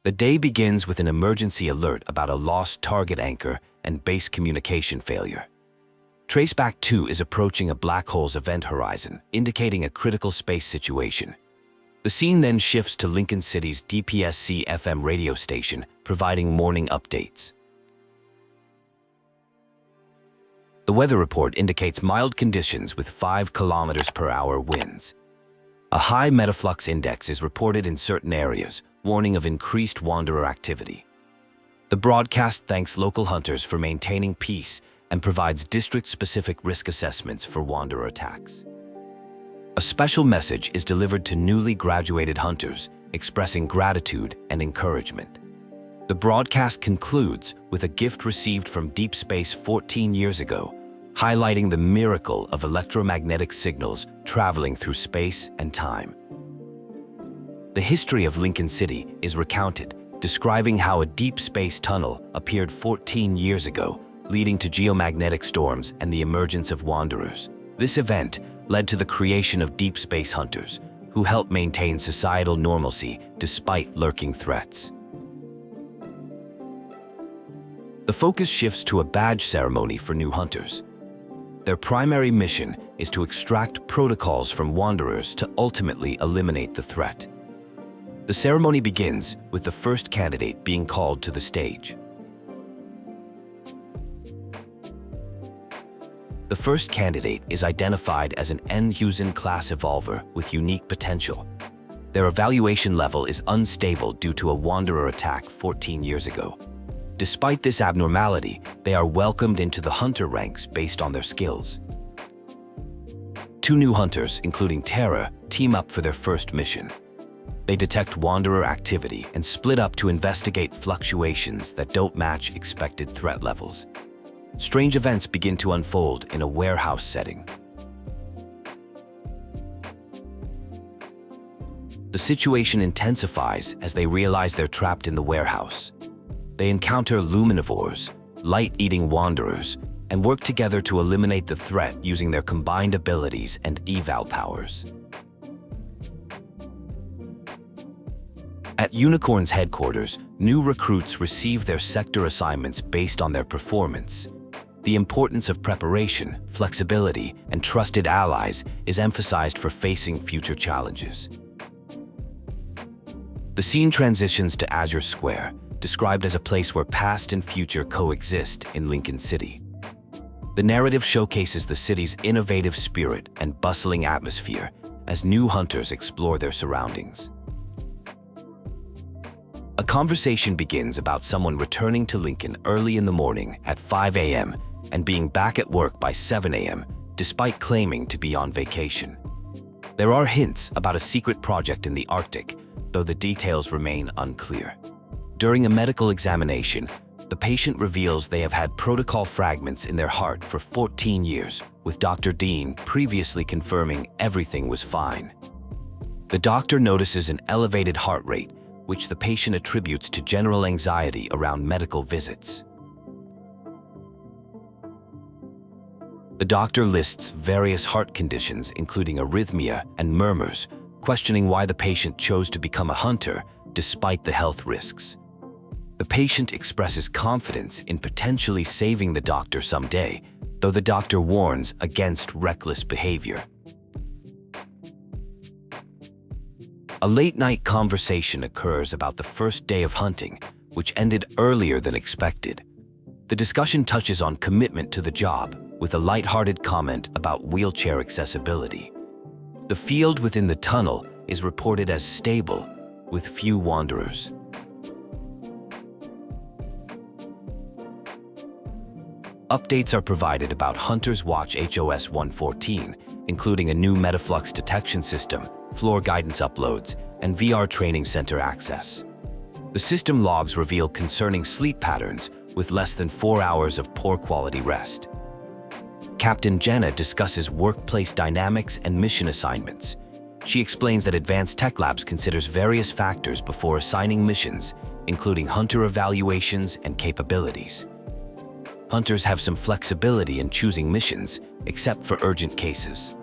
The day begins with an emergency alert about a lost target anchor and base communication failure. Traceback 2 is approaching a black hole's event horizon, indicating a critical space situation. The scene then shifts to Lincoln City's DPSC FM radio station, providing morning updates. The weather report indicates mild conditions with 5 km/h winds. A high Metaflux index is reported in certain areas, warning of increased wanderer activity. The broadcast thanks local hunters for maintaining peace and provides district-specific risk assessments for wanderer attacks. A special message is delivered to newly graduated hunters, expressing gratitude and encouragement. The broadcast concludes with a gift received from Deepspace 14 years ago, highlighting the miracle of electromagnetic signals traveling through space and time. The history of Lincoln City is recounted, describing how a deep space tunnel appeared 14 years ago, leading to geomagnetic storms and the emergence of wanderers. This event led to the creation of deep space hunters, who helped maintain societal normalcy despite lurking threats. The focus shifts to a badge ceremony for new hunters. Their primary mission is to extract protocols from wanderers to ultimately eliminate the threat. The ceremony begins with the first candidate being called to the stage. The first candidate is identified as an N-Husen class evolver with unique potential. Their evaluation level is unstable due to a wanderer attack 14 years ago. Despite this abnormality, they are welcomed into the hunter ranks based on their skills. 2 new hunters, including Stera, team up for their first mission. They detect wanderer activity and split up to investigate fluctuations that don't match expected threat levels. Strange events begin to unfold in a warehouse setting. The situation intensifies as they realize they're trapped in the warehouse. They encounter luminivores, light-eating wanderers, and work together to eliminate the threat using their combined abilities and eval powers. At Unicorn's headquarters, new recruits receive their sector assignments based on their performance. The importance of preparation, flexibility, and trusted allies is emphasized for facing future challenges. The scene transitions to Azure Square, described as a place where past and future coexist in Lincoln City. The narrative showcases the city's innovative spirit and bustling atmosphere as new hunters explore their surroundings. A conversation begins about someone returning to Lincoln early in the morning at 5 a.m. and being back at work by 7 a.m. despite claiming to be on vacation. There are hints about a secret project in the Arctic, though the details remain unclear. During a medical examination, the patient reveals they have had protocol fragments in their heart for 14 years, with Dr. Dean previously confirming everything was fine. The doctor notices an elevated heart rate, which the patient attributes to general anxiety around medical visits. The doctor lists various heart conditions, including arrhythmia and murmurs, questioning why the patient chose to become a hunter despite the health risks. The patient expresses confidence in potentially saving the doctor someday, though the doctor warns against reckless behavior. A late-night conversation occurs about the first day of hunting, which ended earlier than expected. The discussion touches on commitment to the job, with a lighthearted comment about wheelchair accessibility. The field within the tunnel is reported as stable, with few wanderers. Updates are provided about Hunter's Watch HOS 114, including a new Metaflux detection system, floor guidance uploads, and VR training center access. The system logs reveal concerning sleep patterns with less than 4 hours of poor quality rest. Captain Jenna discusses workplace dynamics and mission assignments. She explains that Advanced Tech Labs considers various factors before assigning missions, including hunter evaluations and capabilities. Hunters have some flexibility in choosing missions, except for urgent cases.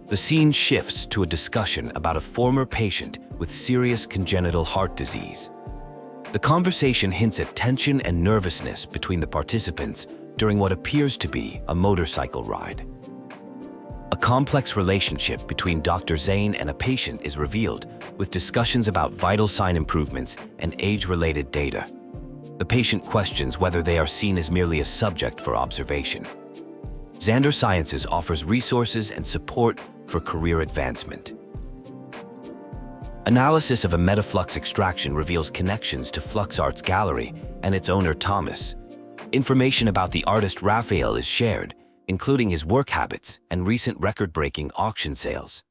The scene shifts to a discussion about a former patient with serious congenital heart disease. The conversation hints at tension and nervousness between the participants during what appears to be a motorcycle ride. A complex relationship between Dr. Zane and a patient is revealed, with discussions about vital sign improvements and age-related data. The patient questions whether they are seen as merely a subject for observation. Xander Sciences offers resources and support for career advancement. Analysis of a Metaflux extraction reveals connections to Flux Art's gallery and its owner Thomas. Information about the artist Raphael is shared, including his work habits and recent record-breaking auction sales.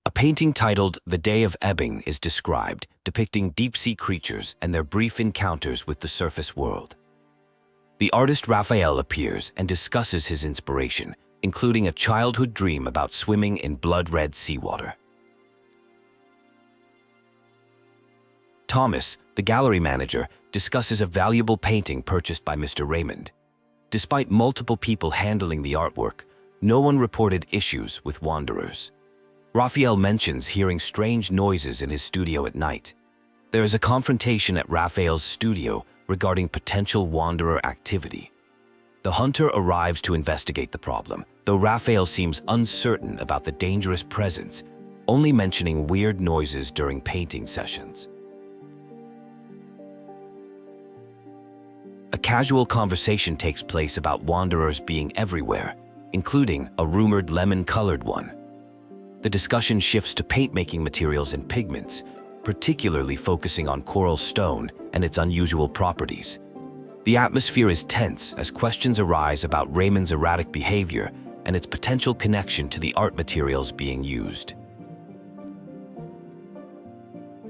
A painting titled The Day of Ebbing is described, depicting deep-sea creatures and their brief encounters with the surface world. The artist Raphael appears and discusses his inspiration, including a childhood dream about swimming in blood-red seawater. Thomas, the gallery manager, discusses a valuable painting purchased by Mr. Raymond. Despite multiple people handling the artwork, no one reported issues with wanderers. Raphael mentions hearing strange noises in his studio at night. There is a confrontation at Raphael's studio regarding potential wanderer activity. The hunter arrives to investigate the problem, though Raphael seems uncertain about the dangerous presence, only mentioning weird noises during painting sessions. A casual conversation takes place about wanderers being everywhere, including a rumored lemon-colored one. The discussion shifts to paint-making materials and pigments, particularly focusing on coral stone and its unusual properties. The atmosphere is tense as questions arise about Raymond's erratic behavior and its potential connection to the art materials being used.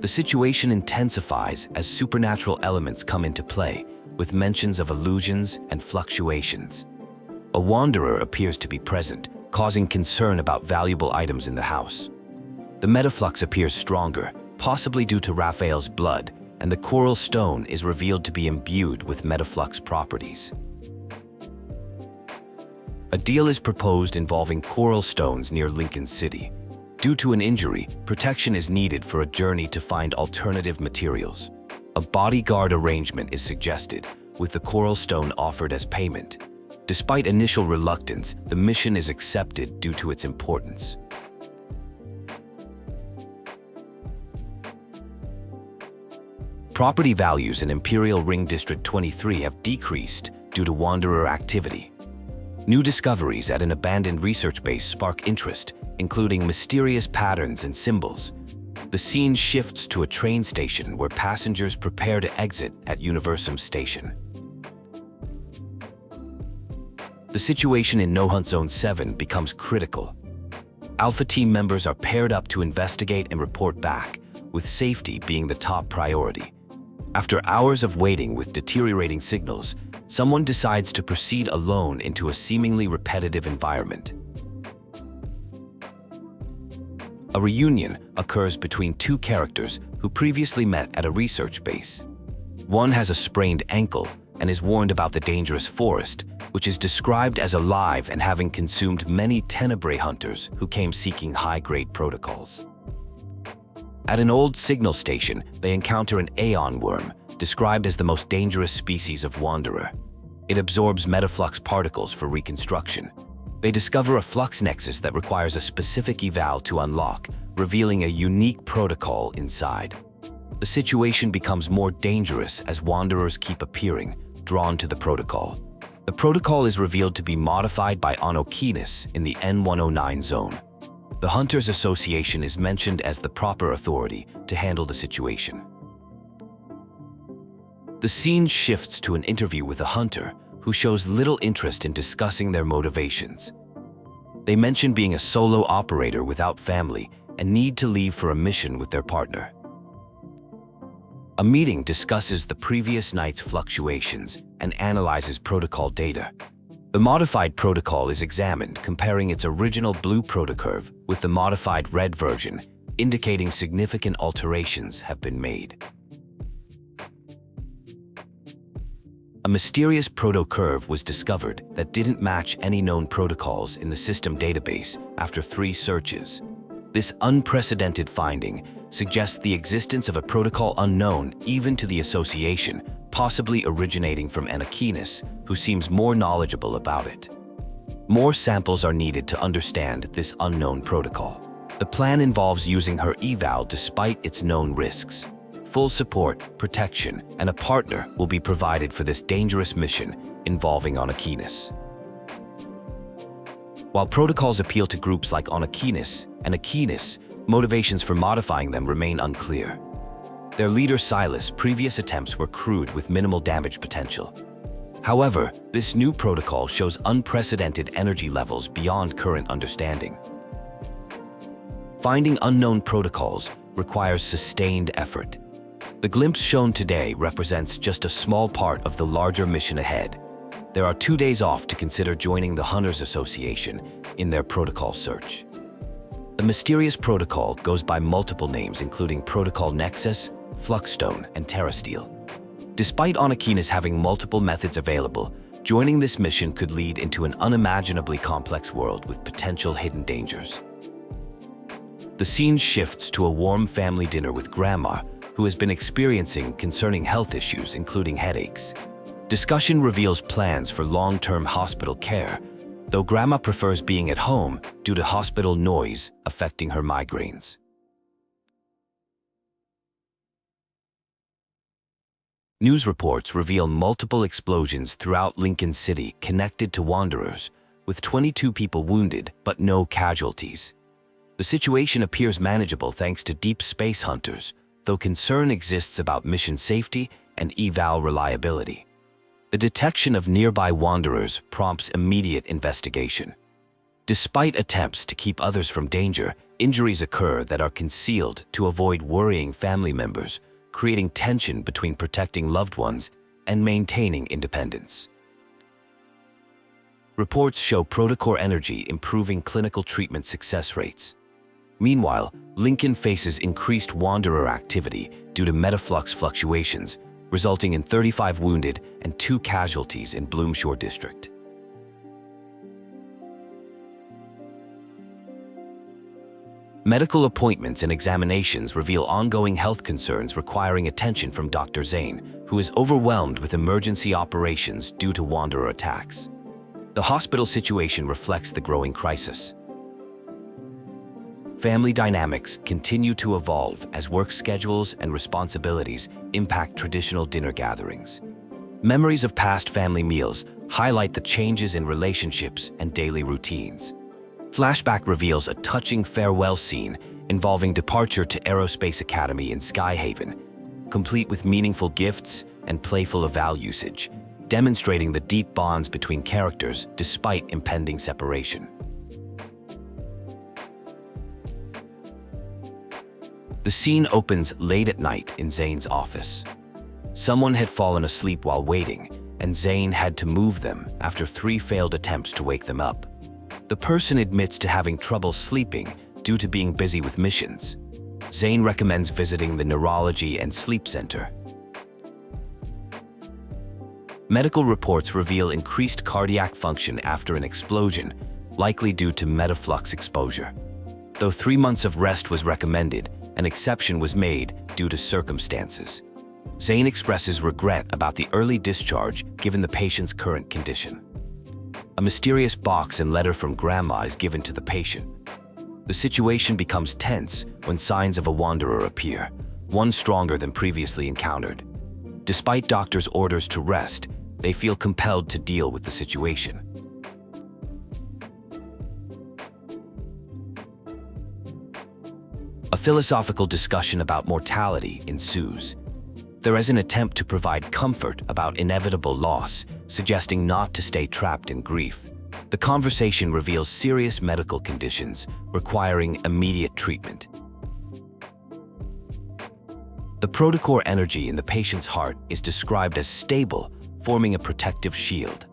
The situation intensifies as supernatural elements come into play, with mentions of illusions and fluctuations. A wanderer appears to be present, causing concern about valuable items in the house. The Metaflux appears stronger, possibly due to Raphael's blood, and the coral stone is revealed to be imbued with Metaflux properties. A deal is proposed involving coral stones near Lincoln City. Due to an injury, protection is needed for a journey to find alternative materials. A bodyguard arrangement is suggested, with the coral stone offered as payment. Despite initial reluctance, the mission is accepted due to its importance. Property values in Imperial Ring District 23 have decreased due to wanderer activity. New discoveries at an abandoned research base spark interest, including mysterious patterns and symbols. The scene shifts to a train station where passengers prepare to exit at Universum Station. The situation in No Hunt Zone 7 becomes critical. Alpha team members are paired up to investigate and report back, with safety being the top priority. After hours of waiting with deteriorating signals, someone decides to proceed alone into a seemingly repetitive environment. A reunion occurs between two characters who previously met at a research base. One has a sprained ankle and is warned about the dangerous forest, which is described as alive and having consumed many tenebrae hunters who came seeking high-grade protocols. At an old signal station, they encounter an Aeon worm, described as the most dangerous species of wanderer. It absorbs Metaflux particles for reconstruction. They discover a flux nexus that requires a specific eval to unlock, revealing a unique protocol inside. The situation becomes more dangerous as wanderers keep appearing, drawn to the protocol. The protocol is revealed to be modified by Onokinus in the N109 zone. The Hunters Association is mentioned as the proper authority to handle the situation. The scene shifts to an interview with a hunter who shows little interest in discussing their motivations. They mention being a solo operator without family and need to leave for a mission with their partner. A meeting discusses the previous night's fluctuations and analyzes protocol data. The modified protocol is examined, comparing its original blue protocurve with the modified red version, indicating significant alterations have been made. A mysterious proto-curve was discovered that didn't match any known protocols in the system database after 3 searches. This unprecedented finding suggests the existence of a protocol unknown even to the association, possibly originating from Onokinus, who seems more knowledgeable about it. More samples are needed to understand this unknown protocol. The plan involves using her eval despite its known risks. Full support, protection, and a partner will be provided for this dangerous mission involving Onokinus. While protocols appeal to groups like Onokinus and Aquinas, motivations for modifying them remain unclear. Their leader Silas' previous attempts were crude with minimal damage potential. However, this new protocol shows unprecedented energy levels beyond current understanding. Finding unknown protocols requires sustained effort. The glimpse shown today represents just a small part of the larger mission ahead. There are 2 days off to consider joining the Hunters Association in their protocol search. The mysterious protocol goes by multiple names including Protocol Nexus, Fluxstone, and Terrasteel. Despite Onokinus having multiple methods available, joining this mission could lead into an unimaginably complex world with potential hidden dangers. The scene shifts to a warm family dinner with Grandma, who has been experiencing concerning health issues including headaches. Discussion reveals plans for long-term hospital care, though Grandma prefers being at home due to hospital noise affecting her migraines. News reports reveal multiple explosions throughout Lincoln City connected to Wanderers, with 22 people wounded but no casualties. The situation appears manageable thanks to Deepspace hunters, though concern exists about mission safety and eval reliability. The detection of nearby Wanderers prompts immediate investigation. Despite attempts to keep others from danger, injuries occur that are concealed to avoid worrying family members, creating tension between protecting loved ones and maintaining independence. Reports show protocore energy improving clinical treatment success rates. Meanwhile, Lincoln faces increased Wanderer activity due to Metaflux fluctuations, resulting in 35 wounded and 2 casualties in Bloomshore District. Medical appointments and examinations reveal ongoing health concerns requiring attention from Dr. Zane, who is overwhelmed with emergency operations due to Wanderer attacks. The hospital situation reflects the growing crisis. Family dynamics continue to evolve as work schedules and responsibilities impact traditional dinner gatherings. Memories of past family meals highlight the changes in relationships and daily routines. Flashback reveals a touching farewell scene involving departure to Aerospace Academy in Skyhaven, complete with meaningful gifts and playful eval usage, demonstrating the deep bonds between characters despite impending separation. The scene opens late at night in Zane's office. Someone had fallen asleep while waiting, and Zane had to move them after 3 failed attempts to wake them up. The person admits to having trouble sleeping due to being busy with missions. Zane recommends visiting the Neurology and Sleep Center. Medical reports reveal increased cardiac function after an explosion, likely due to Metaflux exposure. Though 3 months of rest was recommended, an exception was made due to circumstances. Zane expresses regret about the early discharge given the patient's current condition. A mysterious box and letter from Grandma is given to the patient. The situation becomes tense when signs of a Wanderer appear, one stronger than previously encountered. Despite doctors' orders to rest, they feel compelled to deal with the situation. A philosophical discussion about mortality ensues. There is an attempt to provide comfort about inevitable loss, suggesting not to stay trapped in grief. The conversation reveals serious medical conditions requiring immediate treatment. The protocore energy in the patient's heart is described as stable, forming a protective shield.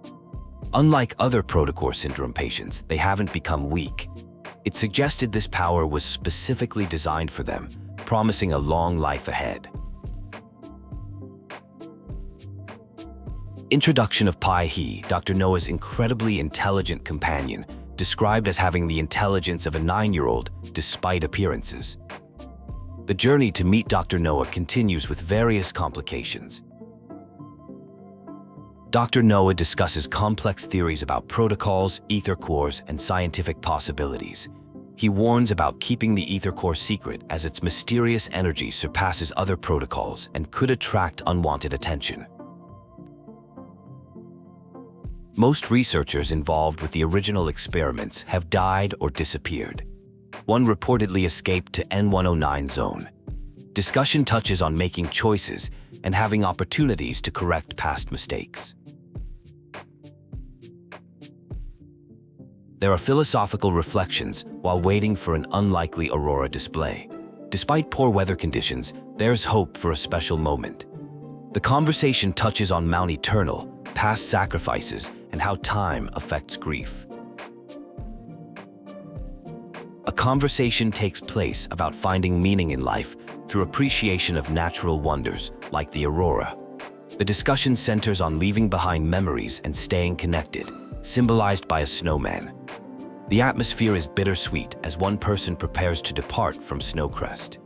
Unlike other protocore syndrome patients, they haven't become weak. It suggested this power was specifically designed for them, promising a long life ahead. Introduction of Pai He, Dr. Noah's incredibly intelligent companion, described as having the intelligence of a 9-year-old despite appearances. The journey to meet Dr. Noah continues with various complications. Dr. Noah discusses complex theories about protocols, ether cores, and scientific possibilities. He warns about keeping the ether core secret as its mysterious energy surpasses other protocols and could attract unwanted attention. Most researchers involved with the original experiments have died or disappeared. One reportedly escaped to N109 zone. Discussion touches on making choices and having opportunities to correct past mistakes. There are philosophical reflections while waiting for an unlikely aurora display. Despite poor weather conditions, there's hope for a special moment. The conversation touches on Mount Eternal, past sacrifices, and how time affects grief. A conversation takes place about finding meaning in life through appreciation of natural wonders like the aurora. The discussion centers on leaving behind memories and staying connected, symbolized by a snowman. The atmosphere is bittersweet as one person prepares to depart from Snowcrest.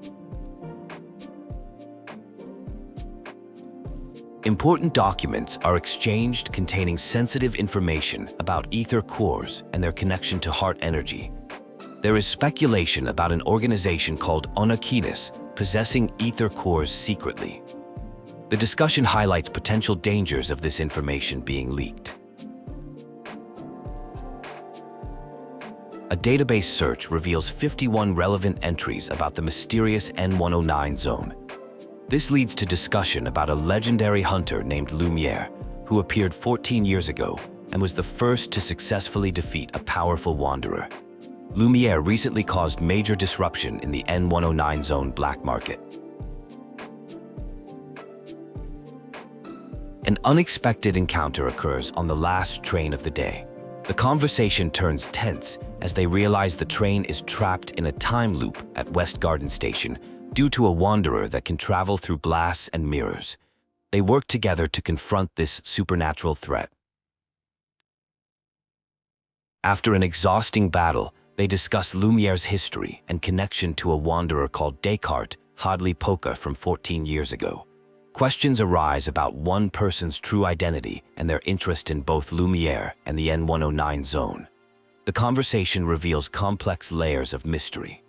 Important documents are exchanged containing sensitive information about ether cores and their connection to heart energy. There is speculation about an organization called Onokinus possessing ether cores secretly. The discussion highlights potential dangers of this information being leaked. A database search reveals 51 relevant entries about the mysterious N109 zone. This leads to discussion about a legendary hunter named Lumiere, who appeared 14 years ago and was the first to successfully defeat a powerful wanderer. Lumiere recently caused major disruption in the N109 zone black market. An unexpected encounter occurs on the last train of the day. The conversation turns tense as they realize the train is trapped in a time loop at West Garden Station due to a wanderer that can travel through glass and mirrors. They work together to confront this supernatural threat. After an exhausting battle, they discuss Lumiere's history and connection to a wanderer called Descartes Hadley Poca from 14 years ago. Questions arise about one person's true identity and their interest in both Lumiere and the N109 zone. The conversation reveals complex layers of mystery.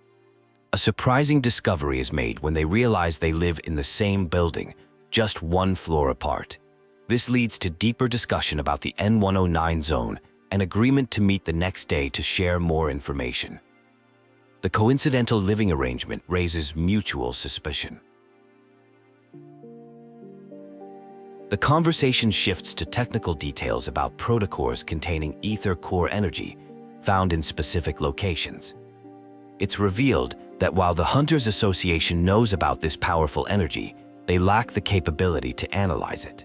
A surprising discovery is made when they realize they live in the same building, just one floor apart. This leads to deeper discussion about the N109 zone and agreement to meet the next day to share more information. The coincidental living arrangement raises mutual suspicion. The conversation shifts to technical details about protocores containing ether core energy found in specific locations. It's revealed that while the Hunters Association knows about this powerful energy, they lack the capability to analyze it.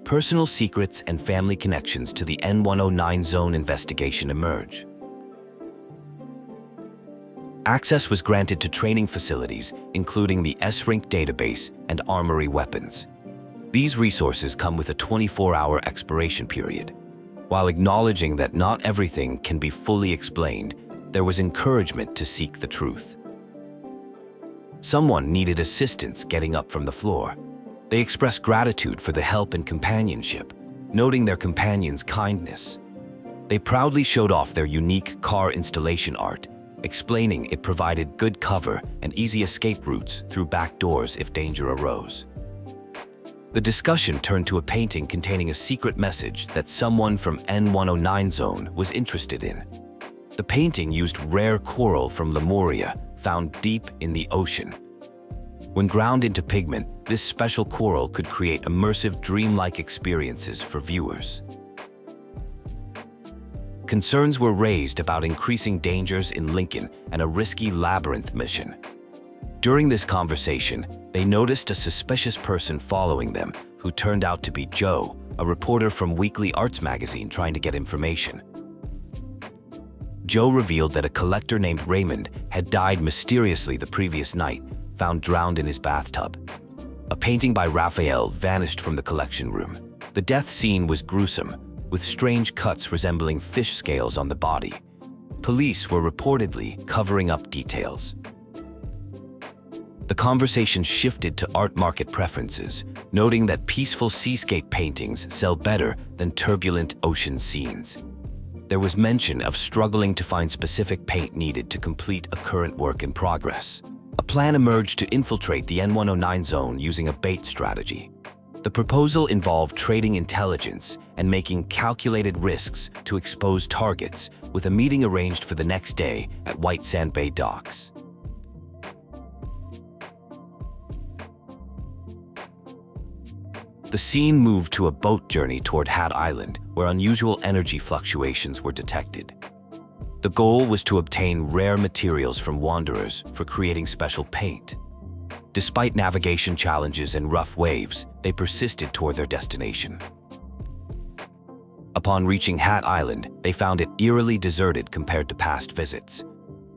Personal secrets and family connections to the N109 zone investigation emerge. Access was granted to training facilities, including the S-Rink database and armory weapons. These resources come with a 24-hour expiration period. While acknowledging that not everything can be fully explained, there was encouragement to seek the truth. Someone needed assistance getting up from the floor. They expressed gratitude for the help and companionship, noting their companion's kindness. They proudly showed off their unique car installation art, explaining it provided good cover and easy escape routes through back doors if danger arose. The discussion turned to a painting containing a secret message that someone from N109 zone was interested in. The painting used rare coral from Lemuria, found deep in the ocean. When ground into pigment, this special coral could create immersive dreamlike experiences for viewers. Concerns were raised about increasing dangers in Lincoln and a risky labyrinth mission. During this conversation, they noticed a suspicious person following them who turned out to be Joe, a reporter from Weekly Arts magazine trying to get information. Joe revealed that a collector named Raymond had died mysteriously the previous night, found drowned in his bathtub. A painting by Raphael vanished from the collection room. The death scene was gruesome, with strange cuts resembling fish scales on the body. Police were reportedly covering up details. The conversation shifted to art market preferences, noting that peaceful seascape paintings sell better than turbulent ocean scenes. There was mention of struggling to find specific paint needed to complete a current work in progress. A plan emerged to infiltrate the N109 zone using a bait strategy. The proposal involved trading intelligence and making calculated risks to expose targets, with a meeting arranged for the next day at White Sand Bay docks. The scene moved to a boat journey toward Hat Island, where unusual energy fluctuations were detected. The goal was to obtain rare materials from wanderers for creating special paint. Despite navigation challenges and rough waves, they persisted toward their destination. Upon reaching Hat Island, they found it eerily deserted compared to past visits.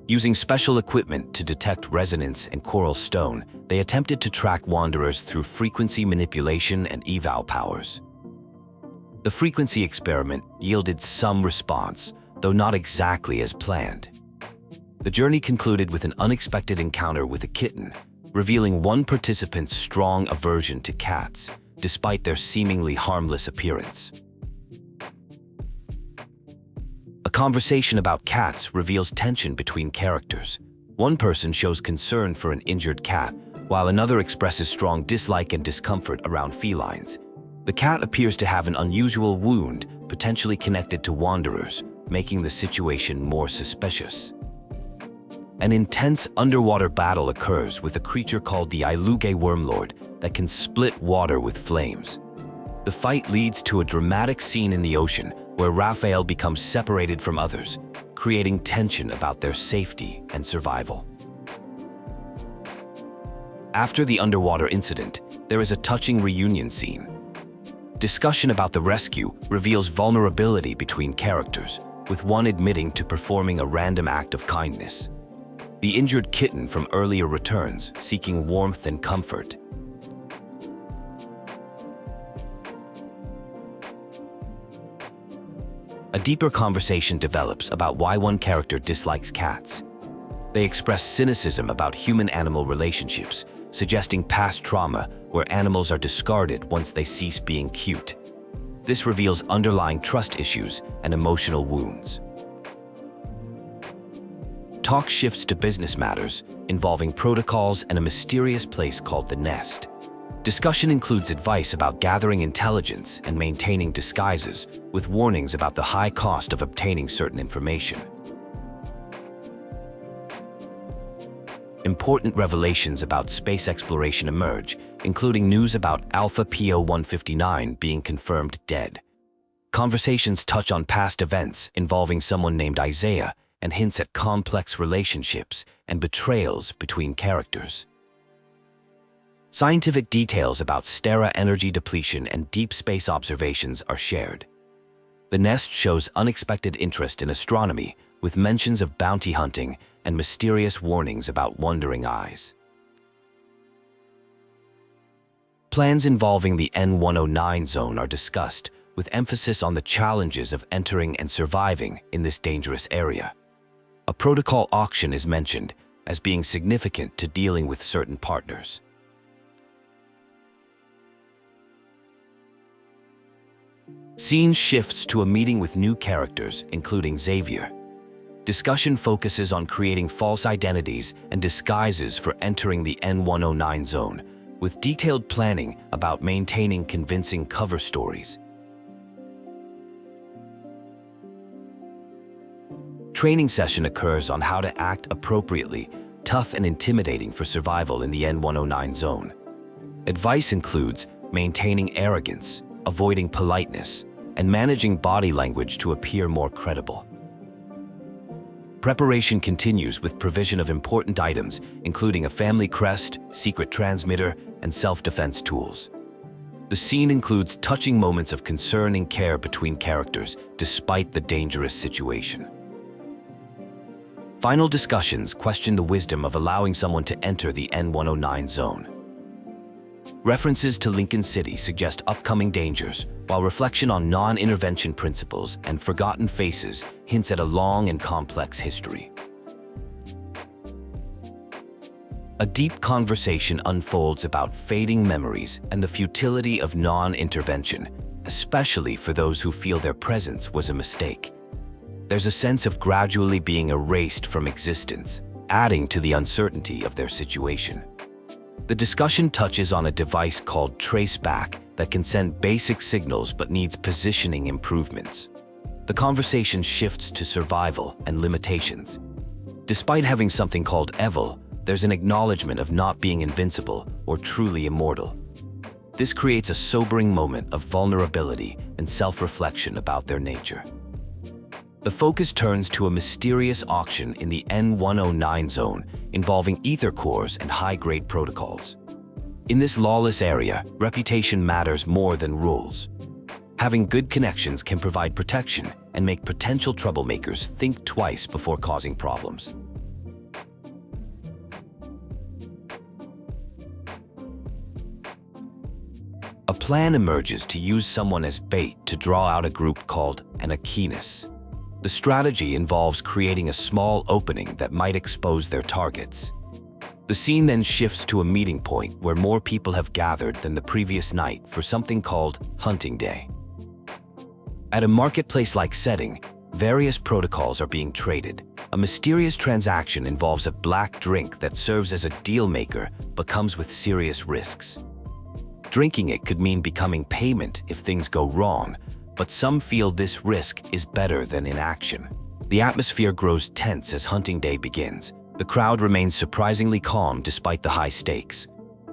Using special equipment to detect resonance and coral stone, they attempted to track wanderers through frequency manipulation and eval powers. The frequency experiment yielded some response, though not exactly as planned. The journey concluded with an unexpected encounter with a kitten, revealing one participant's strong aversion to cats, despite their seemingly harmless appearance. A conversation about cats reveals tension between characters. One person shows concern for an injured cat, while another expresses strong dislike and discomfort around felines. The cat appears to have an unusual wound, potentially connected to wanderers, making the situation more suspicious. An intense underwater battle occurs with a creature called the Iluge Wormlord that can split water with flames. The fight leads to a dramatic scene in the ocean where Raphael becomes separated from others, creating tension about their safety and survival. After the underwater incident, there is a touching reunion scene. Discussion about the rescue reveals vulnerability between characters, with one admitting to performing a random act of kindness. The injured kitten from earlier returns, seeking warmth and comfort. A deeper conversation develops about why one character dislikes cats. They express cynicism about human-animal relationships, suggesting past trauma where animals are discarded once they cease being cute. This reveals underlying trust issues and emotional wounds. Talk shifts to business matters, involving protocols and a mysterious place called the Nest. Discussion includes advice about gathering intelligence and maintaining disguises, with warnings about the high cost of obtaining certain information. Important revelations about space exploration emerge, including news about Alpha PO-159 being confirmed dead. Conversations touch on past events involving someone named Isaiah and hints at complex relationships and betrayals between characters. Scientific details about Stera energy depletion and deep space observations are shared. The Nest shows unexpected interest in astronomy, with mentions of bounty hunting and mysterious warnings about wandering eyes. Plans involving the N109 zone are discussed, with emphasis on the challenges of entering and surviving in this dangerous area. A protocol auction is mentioned as being significant to dealing with certain partners. Scene shifts to a meeting with new characters, including Xavier. Discussion focuses on creating false identities and disguises for entering the N109 zone, with detailed planning about maintaining convincing cover stories. Training session occurs on how to act appropriately, tough and intimidating for survival in the N109 zone. Advice includes maintaining arrogance, avoiding politeness, and managing body language to appear more credible. Preparation continues with provision of important items, including a family crest, secret transmitter, and self-defense tools. The scene includes touching moments of concern and care between characters, despite the dangerous situation. Final discussions question the wisdom of allowing someone to enter the N109 zone. References to Lincoln City suggest upcoming dangers, while reflection on non-intervention principles and forgotten faces hints at a long and complex history. A deep conversation unfolds about fading memories and the futility of non-intervention, especially for those who feel their presence was a mistake. There's a sense of gradually being erased from existence, adding to the uncertainty of their situation. The discussion touches on a device called Traceback that can send basic signals but needs positioning improvements. The conversation shifts to survival and limitations. Despite having something called Evil, there's an acknowledgement of not being invincible or truly immortal. This creates a sobering moment of vulnerability and self-reflection about their nature. The focus turns to a mysterious auction in the N109 zone involving ether cores and high-grade protocols. In this lawless area, reputation matters more than rules. Having good connections can provide protection and make potential troublemakers think twice before causing problems. A plan emerges to use someone as bait to draw out a group called Onokinus. The strategy involves creating a small opening that might expose their targets. The scene then shifts to a meeting point where more people have gathered than the previous night for something called Hunting Day. At a marketplace-like setting, various protocols are being traded. A mysterious transaction involves a black drink that serves as a deal maker but comes with serious risks. Drinking it could mean becoming payment if things go wrong, but some feel this risk is better than inaction. The atmosphere grows tense as Hunting Day begins. The crowd remains surprisingly calm despite the high stakes.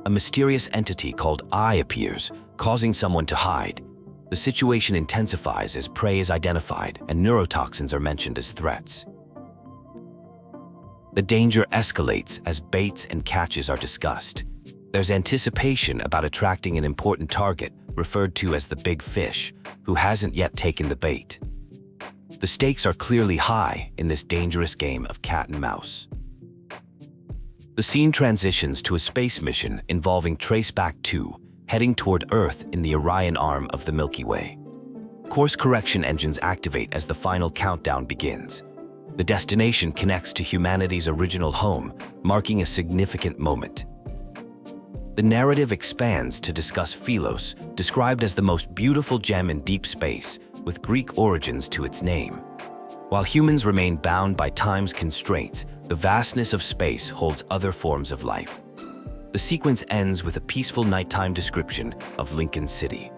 A mysterious entity called I appears, causing someone to hide. The situation intensifies as prey is identified and neurotoxins are mentioned as threats. The danger escalates as baits and catches are discussed. There's anticipation about attracting an important target, referred to as the big fish, who hasn't yet taken the bait. The stakes are clearly high in this dangerous game of cat and mouse. The scene transitions to a space mission involving Traceback 2, heading toward Earth in the Orion arm of the Milky Way. Course correction engines activate as the final countdown begins. The destination connects to humanity's original home, marking a significant moment. The narrative expands to discuss Philos, described as the most beautiful gem in deep space, with Greek origins to its name. While humans remain bound by time's constraints, the vastness of space holds other forms of life. The sequence ends with a peaceful nighttime description of Lincoln City.